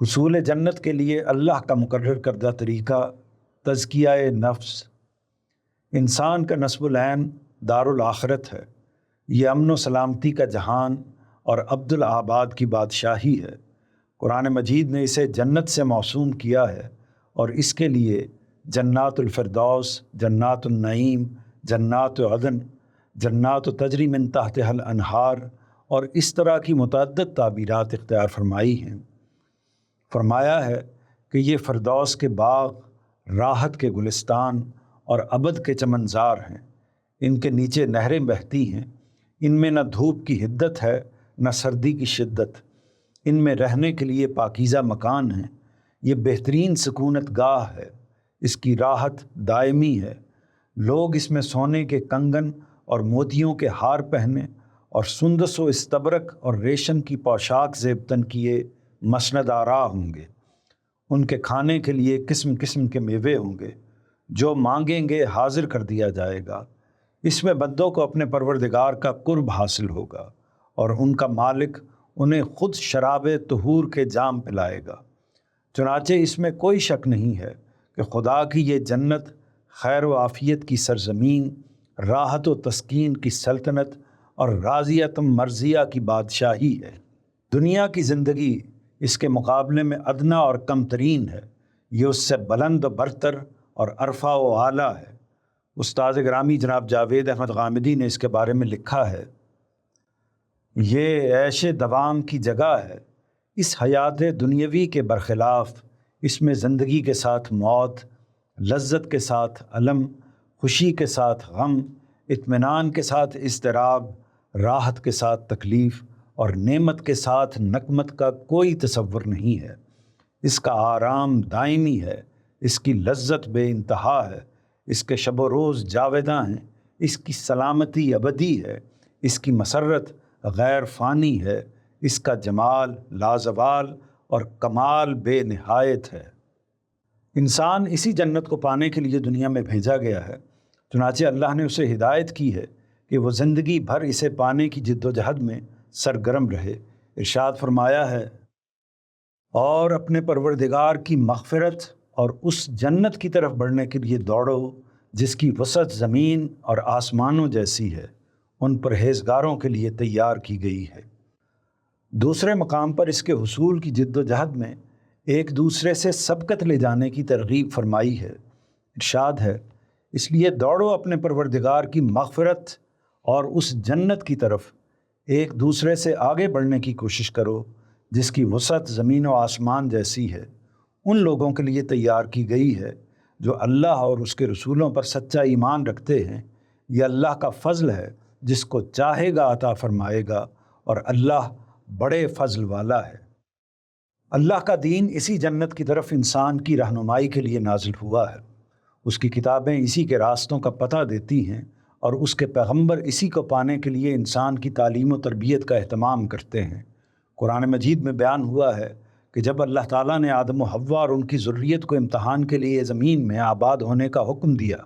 حصول جنت کے لیے اللہ کا مقرر کردہ طریقہ تزکیہ نفس۔ انسان کا نصب العین دارالآخرت ہے، یہ امن و سلامتی کا جہان اور عبد الآباد کی بادشاہی ہے۔ قرآن مجید نے اسے جنت سے موسوم کیا ہے اور اس کے لیے جنات الفردوس، جنات النعیم، جنات عدن، جنات تجری من تحتہا الانہار اور اس طرح کی متعدد تعبیرات اختیار فرمائی ہیں۔ فرمایا ہے کہ یہ فردوس کے باغ، راحت کے گلستان اور ابد کے چمنزار ہیں۔ ان کے نیچے نہریں بہتی ہیں، ان میں نہ دھوپ کی حدت ہے نہ سردی کی شدت، ان میں رہنے کے لیے پاکیزہ مکان ہیں۔ یہ بہترین سکونت گاہ ہے، اس کی راحت دائمی ہے۔ لوگ اس میں سونے کے کنگن اور موتیوں کے ہار پہنے اور سندس و استبرق اور ریشم کی پوشاک زیبتن کیے مسند آرا ہوں گے۔ ان کے کھانے کے لیے قسم قسم کے میوے ہوں گے، جو مانگیں گے حاضر کر دیا جائے گا۔ اس میں بندوں کو اپنے پروردگار کا قرب حاصل ہوگا اور ان کا مالک انہیں خود شراب طہور کے جام پلائے گا۔ چنانچہ اس میں کوئی شک نہیں ہے کہ خدا کی یہ جنت خیر و عافیت کی سرزمین، راحت و تسکین کی سلطنت اور راضیت مرضیہ کی بادشاہی ہے۔ دنیا کی زندگی اس کے مقابلے میں ادنا اور کم ترین ہے، یہ اس سے بلند و برتر اور عرفہ و اعلیٰ ہے۔ استاد گرامی جناب جاوید احمد غامدی نے اس کے بارے میں لکھا ہے، یہ عیش دوام کی جگہ ہے۔ اس حیات دنیاوی کے برخلاف اس میں زندگی کے ساتھ موت، لذت کے ساتھ الم، خوشی کے ساتھ غم، اطمینان کے ساتھ اضطراب، راحت کے ساتھ تکلیف اور نعمت کے ساتھ نقمت کا کوئی تصور نہیں ہے۔ اس کا آرام دائمی ہے، اس کی لذت بے انتہا ہے، اس کے شب و روز جاوداں ہیں، اس کی سلامتی ابدی ہے، اس کی مسرت غیر فانی ہے، اس کا جمال لازوال اور کمال بے نہایت ہے۔ انسان اسی جنت کو پانے کے لیے دنیا میں بھیجا گیا ہے، چنانچہ اللہ نے اسے ہدایت کی ہے کہ وہ زندگی بھر اسے پانے کی جد و جہد میں سرگرم رہے۔ ارشاد فرمایا ہے، اور اپنے پروردگار کی مغفرت اور اس جنت کی طرف بڑھنے کے لیے دوڑو جس کی وسعت زمین اور آسمانوں جیسی ہے، ان پرہیزگاروں کے لیے تیار کی گئی ہے۔ دوسرے مقام پر اس کے حصول کی جد و جہد میں ایک دوسرے سے سبقت لے جانے کی ترغیب فرمائی ہے۔ ارشاد ہے، اس لیے دوڑو اپنے پروردگار کی مغفرت اور اس جنت کی طرف، ایک دوسرے سے آگے بڑھنے کی کوشش کرو جس کی وسعت زمین و آسمان جیسی ہے، ان لوگوں کے لیے تیار کی گئی ہے جو اللہ اور اس کے رسولوں پر سچا ایمان رکھتے ہیں۔ یہ اللہ کا فضل ہے، جس کو چاہے گا عطا فرمائے گا، اور اللہ بڑے فضل والا ہے۔ اللہ کا دین اسی جنت کی طرف انسان کی رہنمائی کے لیے نازل ہوا ہے۔ اس کی کتابیں اسی کے راستوں کا پتہ دیتی ہیں اور اس کے پیغمبر اسی کو پانے کے لیے انسان کی تعلیم و تربیت کا اہتمام کرتے ہیں۔ قرآن مجید میں بیان ہوا ہے کہ جب اللہ تعالیٰ نے آدم و حوا اور ان کی ذریت کو امتحان کے لیے زمین میں آباد ہونے کا حکم دیا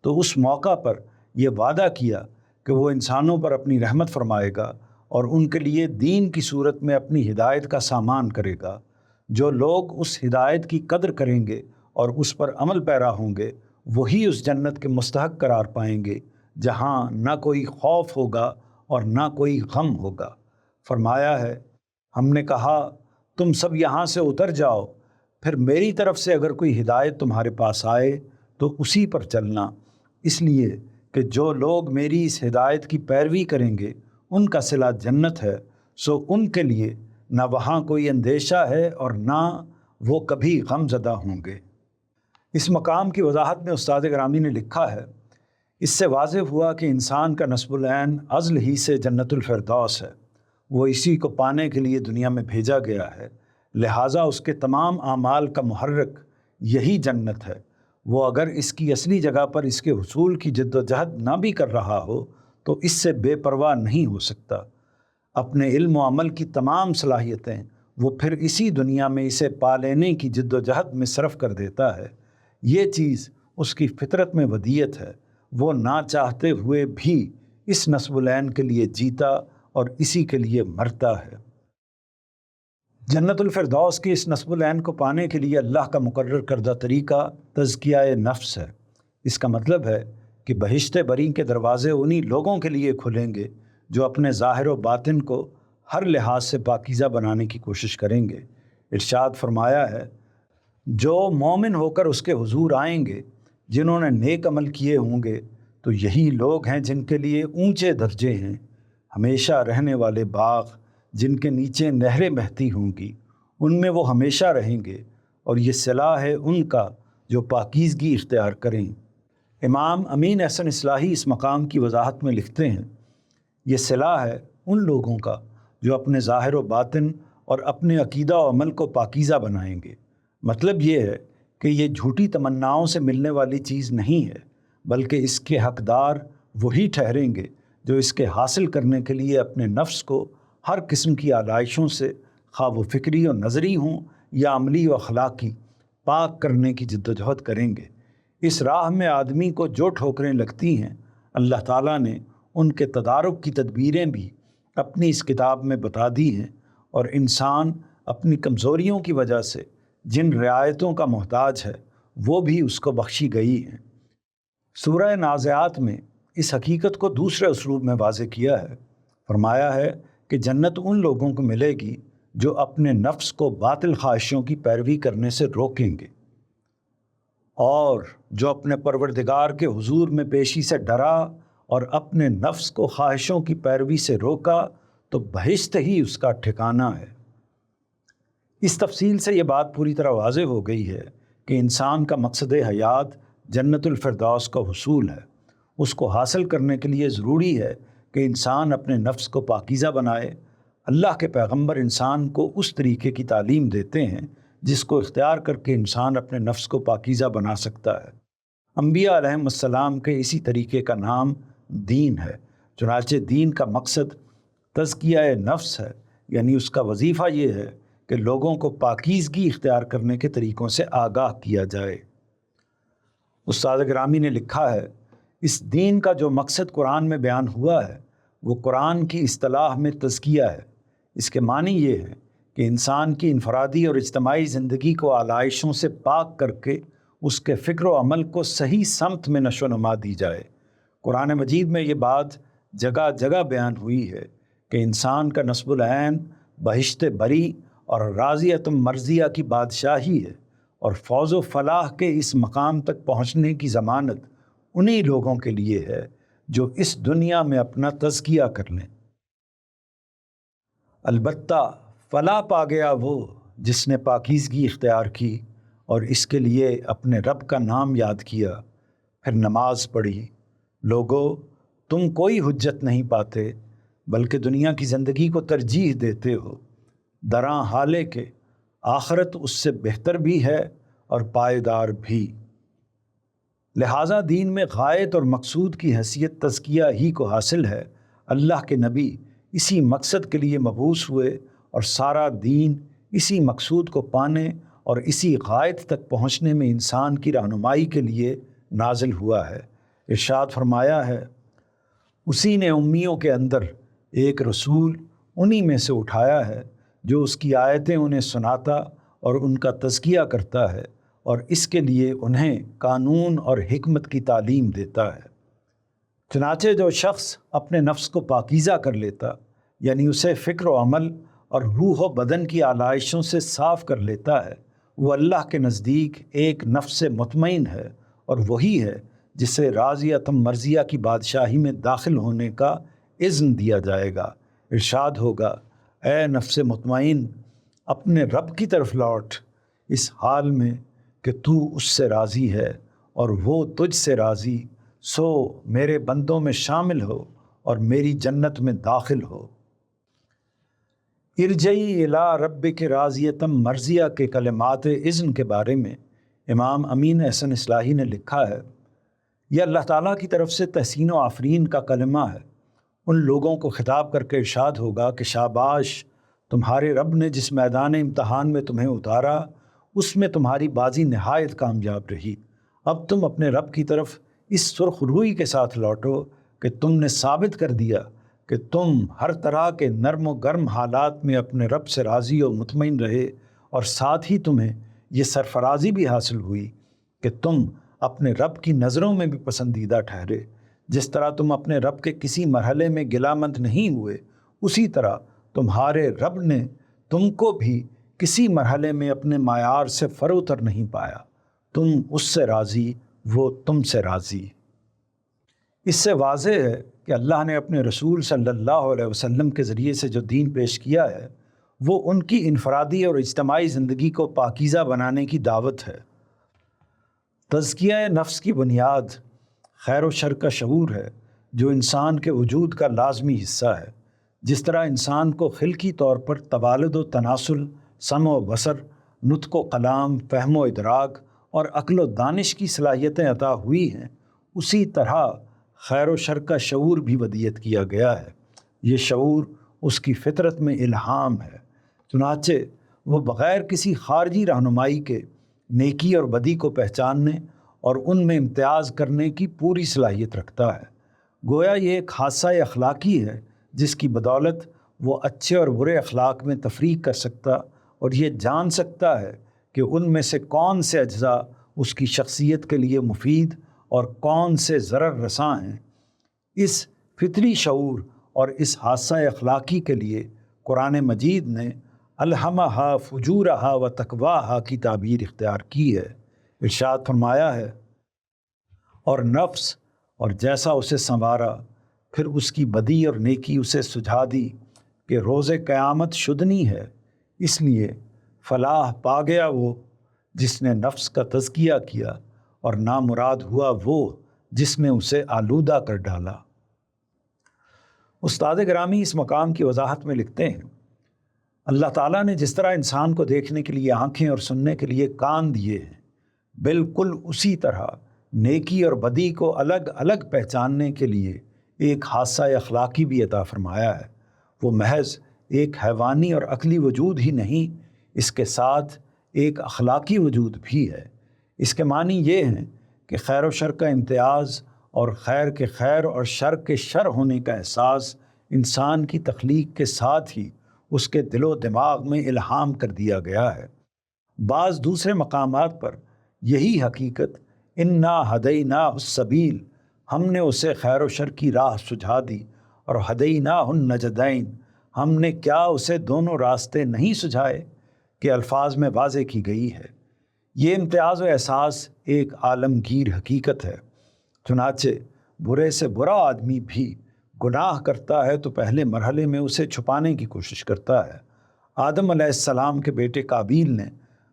تو اس موقع پر یہ وعدہ کیا کہ وہ انسانوں پر اپنی رحمت فرمائے گا اور ان کے لیے دین کی صورت میں اپنی ہدایت کا سامان کرے گا۔ جو لوگ اس ہدایت کی قدر کریں گے اور اس پر عمل پیرا ہوں گے، وہی اس جنت کے مستحق قرار پائیں گے جہاں نہ کوئی خوف ہوگا اور نہ کوئی غم ہوگا۔ فرمایا ہے، ہم نے کہا تم سب یہاں سے اتر جاؤ، پھر میری طرف سے اگر کوئی ہدایت تمہارے پاس آئے تو اسی پر چلنا، اس لیے کہ جو لوگ میری اس ہدایت کی پیروی کریں گے ان کا صلہ جنت ہے، سو ان کے لیے نہ وہاں کوئی اندیشہ ہے اور نہ وہ کبھی غم زدہ ہوں گے۔ اس مقام کی وضاحت میں استاد گرامی نے لکھا ہے، اس سے واضح ہوا کہ انسان کا نصب العین ازل ہی سے جنت الفردوس ہے، وہ اسی کو پانے کے لیے دنیا میں بھیجا گیا ہے، لہٰذا اس کے تمام اعمال کا محرک یہی جنت ہے۔ وہ اگر اس کی اصلی جگہ پر اس کے حصول کی جد و جہد نہ بھی کر رہا ہو تو اس سے بے پرواہ نہیں ہو سکتا۔ اپنے علم و عمل کی تمام صلاحیتیں وہ پھر اسی دنیا میں اسے پا لینے کی جد و جہد میں صرف کر دیتا ہے۔ یہ چیز اس کی فطرت میں ودیت ہے، وہ نہ چاہتے ہوئے بھی اس نصب العین کے لیے جیتا اور اسی کے لیے مرتا ہے۔ جنت الفردوس کی اس نصب العین کو پانے کے لیے اللہ کا مقرر کردہ طریقہ تزکیہ نفس ہے۔ اس کا مطلب ہے کہ بہشت بری کے دروازے انہی لوگوں کے لیے کھلیں گے جو اپنے ظاہر و باطن کو ہر لحاظ سے پاکیزہ بنانے کی کوشش کریں گے۔ ارشاد فرمایا ہے، جو مومن ہو کر اس کے حضور آئیں گے، جنہوں نے نیک عمل کیے ہوں گے، تو یہی لوگ ہیں جن کے لیے اونچے درجے ہیں، ہمیشہ رہنے والے باغ جن کے نیچے نہریں بہتی ہوں گی، ان میں وہ ہمیشہ رہیں گے، اور یہ صلاح ہے ان کا جو پاکیزگی اختیار کریں۔ امام امین احسن اصلاحی اس مقام کی وضاحت میں لکھتے ہیں، یہ صلاح ہے ان لوگوں کا جو اپنے ظاہر و باطن اور اپنے عقیدہ و عمل کو پاکیزہ بنائیں گے۔ مطلب یہ ہے کہ یہ جھوٹی تمناؤں سے ملنے والی چیز نہیں ہے، بلکہ اس کے حقدار وہی ٹھہریں گے جو اس کے حاصل کرنے کے لیے اپنے نفس کو ہر قسم کی آلائشوں سے، خواہ وہ فکری و نظری ہوں یا عملی و اخلاقی، پاک کرنے کی جدوجہد کریں گے۔ اس راہ میں آدمی کو جو ٹھوکریں لگتی ہیں، اللہ تعالیٰ نے ان کے تدارک کی تدبیریں بھی اپنی اس کتاب میں بتا دی ہیں، اور انسان اپنی کمزوریوں کی وجہ سے جن رعایتوں کا محتاج ہے وہ بھی اس کو بخشی گئی ہیں۔ سورہ نازعات میں اس حقیقت کو دوسرے اسلوب میں واضح کیا ہے۔ فرمایا ہے کہ جنت ان لوگوں کو ملے گی جو اپنے نفس کو باطل خواہشوں کی پیروی کرنے سے روکیں گے، اور جو اپنے پروردگار کے حضور میں پیشی سے ڈرا اور اپنے نفس کو خواہشوں کی پیروی سے روکا تو بہشت ہی اس کا ٹھکانہ ہے۔ اس تفصیل سے یہ بات پوری طرح واضح ہو گئی ہے کہ انسان کا مقصد حیات جنت الفردوس کا حصول ہے۔ اس کو حاصل کرنے کے لیے ضروری ہے کہ انسان اپنے نفس کو پاکیزہ بنائے۔ اللہ کے پیغمبر انسان کو اس طریقے کی تعلیم دیتے ہیں جس کو اختیار کر کے انسان اپنے نفس کو پاکیزہ بنا سکتا ہے۔ انبیاء علیہم السلام کے اسی طریقے کا نام دین ہے۔ چنانچہ دین کا مقصد تزکیہ نفس ہے، یعنی اس کا وظیفہ یہ ہے کہ لوگوں کو پاکیزگی اختیار کرنے کے طریقوں سے آگاہ کیا جائے۔ استاد گرامی نے لکھا ہے، اس دین کا جو مقصد قرآن میں بیان ہوا ہے وہ قرآن کی اصطلاح میں تزکیہ ہے۔ اس کے معنی یہ ہے کہ انسان کی انفرادی اور اجتماعی زندگی کو آلائشوں سے پاک کر کے اس کے فکر و عمل کو صحیح سمت میں نشو و نما دی جائے۔ قرآن مجید میں یہ بات جگہ جگہ بیان ہوئی ہے کہ انسان کا نصب العین بہشت بری اور راضیۃ مرضیہ کی بادشاہی ہے، اور فوز و فلاح کے اس مقام تک پہنچنے کی ضمانت انہی لوگوں کے لیے ہے جو اس دنیا میں اپنا تزکیہ کر لیں۔ البتہ فلاح پا گیا وہ جس نے پاکیزگی اختیار کی اور اس کے لیے اپنے رب کا نام یاد کیا، پھر نماز پڑھی۔ لوگو، تم کوئی حجت نہیں پاتے بلکہ دنیا کی زندگی کو ترجیح دیتے ہو، دراں حالے کہ آخرت اس سے بہتر بھی ہے اور پائیدار بھی۔ لہٰذا دین میں غایت اور مقصود کی حیثیت تزکیہ ہی کو حاصل ہے۔ اللہ کے نبی اسی مقصد کے لیے مبعوث ہوئے اور سارا دین اسی مقصود کو پانے اور اسی غایت تک پہنچنے میں انسان کی رہنمائی کے لیے نازل ہوا ہے۔ ارشاد فرمایا ہے، اسی نے امیوں کے اندر ایک رسول انہی میں سے اٹھایا ہے جو اس کی آیتیں انہیں سناتا اور ان کا تزکیہ کرتا ہے، اور اس کے لیے انہیں قانون اور حکمت کی تعلیم دیتا ہے۔ چنانچہ جو شخص اپنے نفس کو پاکیزہ کر لیتا، یعنی اسے فکر و عمل اور روح و بدن کی آلائشوں سے صاف کر لیتا ہے، وہ اللہ کے نزدیک ایک نفس مطمئن ہے، اور وہی ہے جسے راضیۃ مرضیہ کی بادشاہی میں داخل ہونے کا اذن دیا جائے گا۔ ارشاد ہوگا، اے نفس مطمئن، اپنے رب کی طرف لوٹ، اس حال میں کہ تو اس سے راضی ہے اور وہ تجھ سے راضی، سو میرے بندوں میں شامل ہو اور میری جنت میں داخل ہو۔ ارجعی الی ربک راضیۃ مرضیہ کے کلمات اذن کے بارے میں امام امین احسن اصلاحی نے لکھا ہے، یہ اللہ تعالیٰ کی طرف سے تحسین و آفرین کا کلمہ ہے۔ ان لوگوں کو خطاب کر کے ارشاد ہوگا کہ شاباش، تمہارے رب نے جس میدان امتحان میں تمہیں اتارا اس میں تمہاری بازی نہایت کامیاب رہی۔ اب تم اپنے رب کی طرف اس سرخ روئی کے ساتھ لوٹو کہ تم نے ثابت کر دیا کہ تم ہر طرح کے نرم و گرم حالات میں اپنے رب سے راضی و مطمئن رہے، اور ساتھ ہی تمہیں یہ سرفرازی بھی حاصل ہوئی کہ تم اپنے رب کی نظروں میں بھی پسندیدہ ٹھہرے۔ جس طرح تم اپنے رب کے کسی مرحلے میں گلامند نہیں ہوئے، اسی طرح تمہارے رب نے تم کو بھی کسی مرحلے میں اپنے معیار سے فروتر نہیں پایا۔ تم اس سے راضی، وہ تم سے راضی۔ اس سے واضح ہے کہ اللہ نے اپنے رسول صلی اللہ علیہ وسلم کے ذریعے سے جو دین پیش کیا ہے وہ ان کی انفرادی اور اجتماعی زندگی کو پاکیزہ بنانے کی دعوت ہے۔ تزکیہ نفس کی بنیاد خیر و شر کا شعور ہے، جو انسان کے وجود کا لازمی حصہ ہے۔ جس طرح انسان کو خلقی طور پر توالد و تناسل، سمع و بصر، نطق و کلام، فہم و ادراک اور عقل و دانش کی صلاحیتیں عطا ہوئی ہیں، اسی طرح خیر و شر کا شعور بھی ودیت کیا گیا ہے۔ یہ شعور اس کی فطرت میں الہام ہے، چنانچہ وہ بغیر کسی خارجی رہنمائی کے نیکی اور بدی کو پہچاننے اور ان میں امتیاز کرنے کی پوری صلاحیت رکھتا ہے۔ گویا یہ ایک حادثہ اخلاقی ہے جس کی بدولت وہ اچھے اور برے اخلاق میں تفریق کر سکتا اور یہ جان سکتا ہے کہ ان میں سے کون سے اجزاء اس کی شخصیت کے لیے مفید اور کون سے ضرر رساں ہیں۔ اس فطری شعور اور اس حادثہ اخلاقی کے لیے قرآن مجید نے الہمہا فجورہا و تقواہا کی تعبیر اختیار کی ہے۔ ارشاد فرمایا ہے، اور نفس اور جیسا اسے سنوارا، پھر اس کی بدی اور نیکی اسے سجھا دی کہ روز قیامت شدنی ہے۔ اس لیے فلاح پا گیا وہ جس نے نفس کا تزکیہ کیا، اور نامراد ہوا وہ جس میں اسے آلودہ کر ڈالا۔ استاد گرامی اس مقام کی وضاحت میں لکھتے ہیں، اللہ تعالیٰ نے جس طرح انسان کو دیکھنے کے لیے آنکھیں اور سننے کے لیے کان دیے ہیں، بالکل اسی طرح نیکی اور بدی کو الگ الگ پہچاننے کے لیے ایک حادثہ اخلاقی بھی عطا فرمایا ہے۔ وہ محض ایک حیوانی اور عقلی وجود ہی نہیں، اس کے ساتھ ایک اخلاقی وجود بھی ہے۔ اس کے معنی یہ ہیں کہ خیر و شر کا امتیاز اور خیر کے خیر اور شر کے شر ہونے کا احساس انسان کی تخلیق کے ساتھ ہی اس کے دل و دماغ میں الہام کر دیا گیا ہے۔ بعض دوسرے مقامات پر یہی حقیقت انا ہدیناہ السبیل، ہم نے اسے خیر و شر کی راہ سجھا دی، اور ہدیناہ النجدین، ہم نے کیا اسے دونوں راستے نہیں سجھائے، کے الفاظ میں واضح کی گئی ہے۔ یہ امتیاز و احساس ایک عالمگیر حقیقت ہے۔ چنانچہ برے سے برا آدمی بھی گناہ کرتا ہے تو پہلے مرحلے میں اسے چھپانے کی کوشش کرتا ہے۔ آدم علیہ السلام کے بیٹے قابیل نے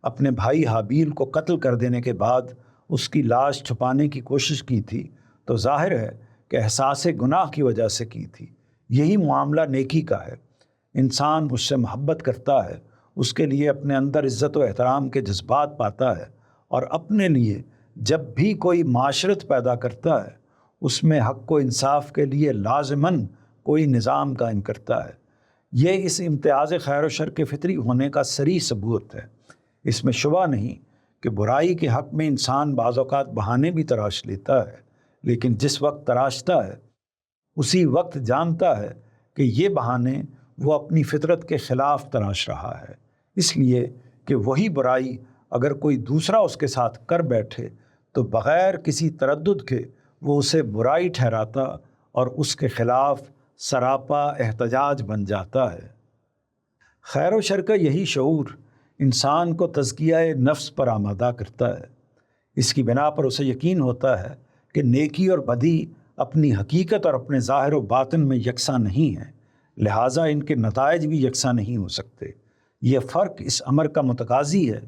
اپنے بھائی حابیل کو قتل کر دینے کے بعد اس کی لاش چھپانے کی کوشش کی تھی، تو ظاہر ہے کہ احساس گناہ کی وجہ سے کی تھی۔ یہی معاملہ نیکی کا ہے۔ انسان اس سے محبت کرتا ہے، اس کے لیے اپنے اندر عزت و احترام کے جذبات پاتا ہے، اور اپنے لیے جب بھی کوئی معاشرت پیدا کرتا ہے اس میں حق و انصاف کے لیے لازماً کوئی نظام قائم کرتا ہے۔ یہ اس امتیاز خیر و شر کے فطری ہونے کا صریح ثبوت ہے۔ اس میں شبہ نہیں کہ برائی کے حق میں انسان بعض اوقات بہانے بھی تراش لیتا ہے، لیکن جس وقت تراشتا ہے اسی وقت جانتا ہے کہ یہ بہانے وہ اپنی فطرت کے خلاف تراش رہا ہے، اس لیے کہ وہی برائی اگر کوئی دوسرا اس کے ساتھ کر بیٹھے تو بغیر کسی تردد کے وہ اسے برائی ٹھہراتا اور اس کے خلاف سراپا احتجاج بن جاتا ہے۔ خیر و شر کا یہی شعور انسان کو تزکیہ نفس پر آمادہ کرتا ہے۔ اس کی بنا پر اسے یقین ہوتا ہے کہ نیکی اور بدی اپنی حقیقت اور اپنے ظاہر و باطن میں یکساں نہیں ہیں، لہٰذا ان کے نتائج بھی یکساں نہیں ہو سکتے۔ یہ فرق اس امر کا متقاضی ہے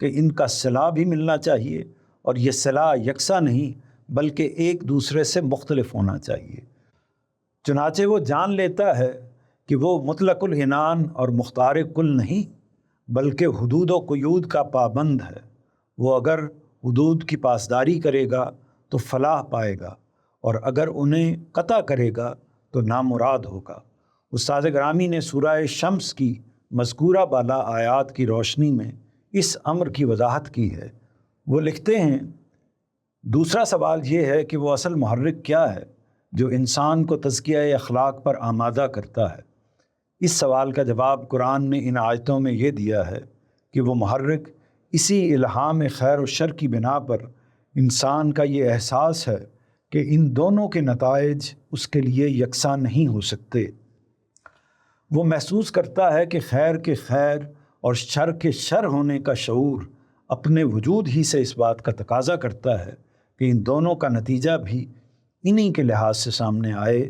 کہ ان کا صلہ بھی ملنا چاہیے، اور یہ صلہ یکساں نہیں بلکہ ایک دوسرے سے مختلف ہونا چاہیے۔ چنانچہ وہ جان لیتا ہے کہ وہ مطلق العنان اور مختار کل نہیں بلکہ حدود و قیود کا پابند ہے۔ وہ اگر حدود کی پاسداری کرے گا تو فلاح پائے گا، اور اگر انہیں قطع کرے گا تو نامراد ہوگا۔ استاد گرامی نے سورہ شمس کی مذکورہ بالا آیات کی روشنی میں اس امر کی وضاحت کی ہے۔ وہ لکھتے ہیں، دوسرا سوال یہ ہے کہ وہ اصل محرک کیا ہے جو انسان کو تزکیہ اخلاق پر آمادہ کرتا ہے؟ اس سوال کا جواب قرآن نے ان آیتوں میں یہ دیا ہے کہ وہ محرک اسی الہام خیر و شر کی بنا پر انسان کا یہ احساس ہے کہ ان دونوں کے نتائج اس کے لیے یکساں نہیں ہو سکتے۔ وہ محسوس کرتا ہے کہ خیر کے خیر اور شر کے شر ہونے کا شعور اپنے وجود ہی سے اس بات کا تقاضا کرتا ہے کہ ان دونوں کا نتیجہ بھی انہی کے لحاظ سے سامنے آئے۔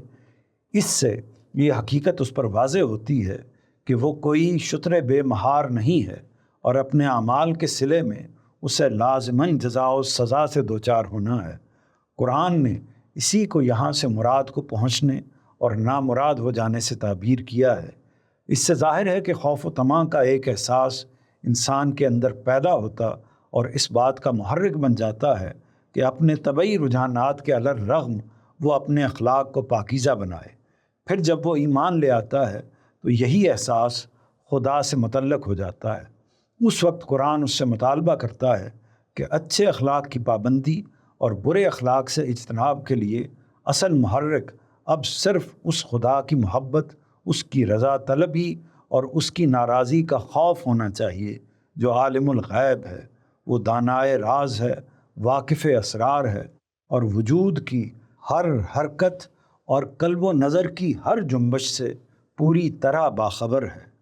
اس سے یہ حقیقت اس پر واضح ہوتی ہے کہ وہ کوئی شتر بے مہار نہیں ہے اور اپنے اعمال کے صلے میں اسے لازماً جزا و سزا سے دوچار ہونا ہے۔ قرآن نے اسی کو یہاں سے مراد کو پہنچنے اور نامراد ہو جانے سے تعبیر کیا ہے۔ اس سے ظاہر ہے کہ خوف و طمع کا ایک احساس انسان کے اندر پیدا ہوتا اور اس بات کا محرک بن جاتا ہے کہ اپنے طبعی رجحانات کے علی الرغم وہ اپنے اخلاق کو پاکیزہ بنائے۔ پھر جب وہ ایمان لے آتا ہے تو یہی احساس خدا سے متعلق ہو جاتا ہے۔ اس وقت قرآن اس سے مطالبہ کرتا ہے کہ اچھے اخلاق کی پابندی اور برے اخلاق سے اجتناب کے لیے اصل محرک اب صرف اس خدا کی محبت، اس کی رضا طلبی اور اس کی ناراضی کا خوف ہونا چاہیے جو عالم الغیب ہے، وہ دانائے راز ہے، واقف اسرار ہے اور وجود کی ہر حرکت اور قلب و نظر کی ہر جنبش سے پوری طرح باخبر ہے۔